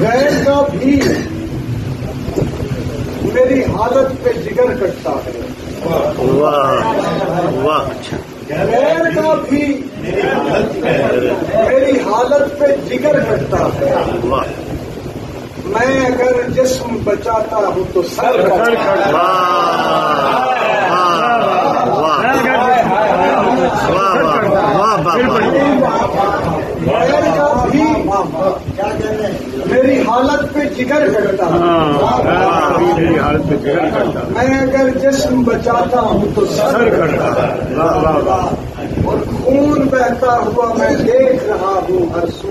غیر کا بھی میری حالت پہ جگر کٹتا ہے. غیر کا بھی میری حالت پہ جگر کٹتا ہے. میں اگر جسم بچاتا ہوں تو سر کٹتا ہے. غیر کا بھی میری حالت پہ جگر کٹتا ہے. میں اگر جسم بچاتا ہوں تو سر کٹتا ہے. اور خون بہتا ہوا میں دیکھ رہا ہوں ہر سو.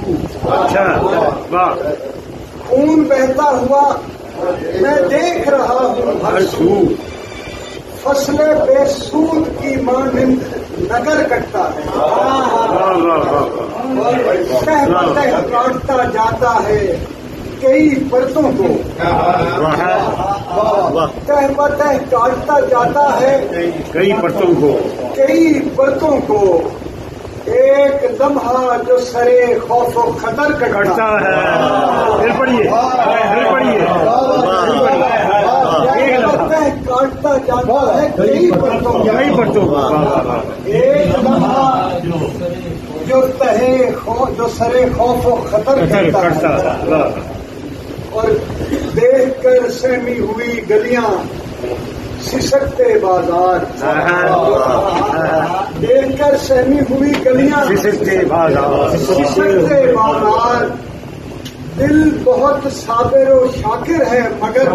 خون بہتا ہوا میں دیکھ رہا ہوں ہر سو. فصل بے سود کی مانند نگر کٹتا ہے. کاٹتا جاتا ہے کئی پرتوں کو. کاٹتا جاتا ہے کئی پرتوں کو. ایک لمحہ جو سرے خوف و خطر کٹتا ہے. کاٹتا جاتا ہے کئی پرتوں کو. ایک لمحہ جو سرے خوف و خطر کرتا ہے. اور دیکھ کر سہمی ہوئی گلیاں سسکتے بازار. دیکھ کر سہمی ہوئی گلیاں سسکتے بازار. دل بہت صابر و شاکر ہے مگر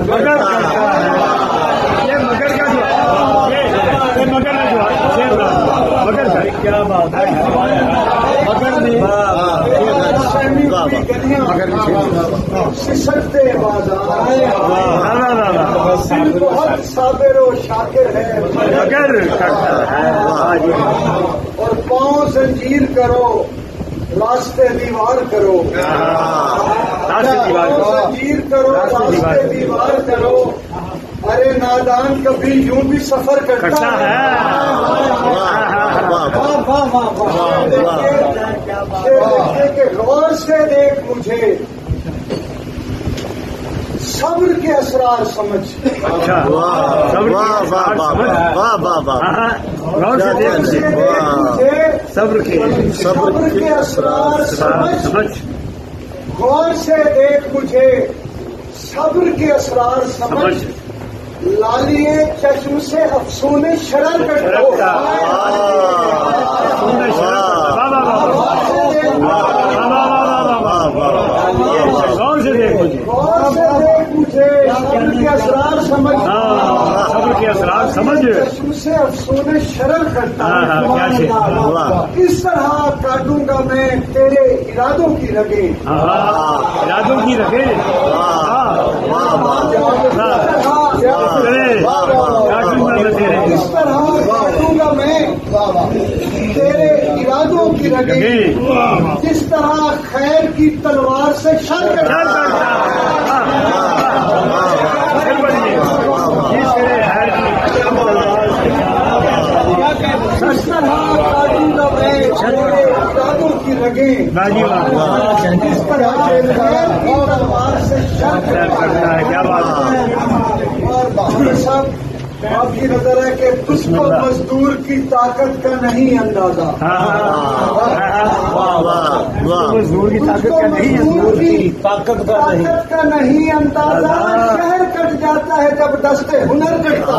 کیا بات ہے. سسکتے بازار. دل بہت صابر و شاکر ہے اور پاؤں زنجیر کرو راستے دیوار کرو. زنجیر کرو راستے دیوار کرو. ارے نادان کبھی یوں بھی سفر کرتا ہے. کہ غور سے دیکھ مجھے صبر کے اسرار سمجھ. صبر کے اسرار سمجھ. غور سے دیکھ مجھے صبر کے اسرار سمجھ. لالیے چشم سے افسون شرر کرتا. غور سے دیکھ مجھے صبر کے اسرار سمجھ. صبر کے اسرار سمجھ. چشم سے افسون شرر کرتا. اس طرح کاٹوں گا میں تیرے ارادوں کی رگیں. ارادوں کی رگیں. اس طرح کاٹوں گا میں تیرے ارادوں کی رگیں. جس طرح خیر کی تلوار سے شر کرتا. اس طرح کاٹوں گا میں تیرے ارادوں کی رگیں. جس طرح خیر کی تلوار سے شر کرتا ہے. کیا بات ہے. اور بہادر صاحب آپ کی نظر ہے کہ تجھ کو مزدور کی طاقت کا نہیں اندازہ. مزدور کی طاقت کا نہیں اندازہ. شہر کٹ جاتا ہے جب دستے ہنر کٹتا.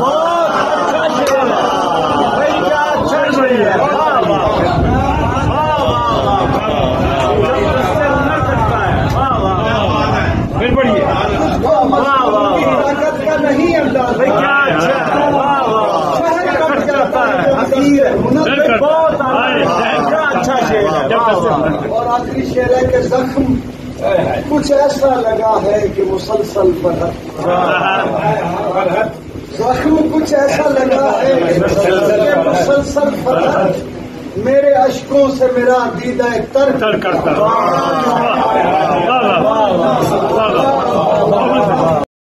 طاقت کا نہیں اندازہ. اور آخری شعر ہے کہ زخم کچھ ایسا لگا ہے کہ مسلسل برہت. زخم کچھ ایسا لگا ہے کہ مسلسل برہت. میرے اشکوں سے میرا دیدہ تر کرتا.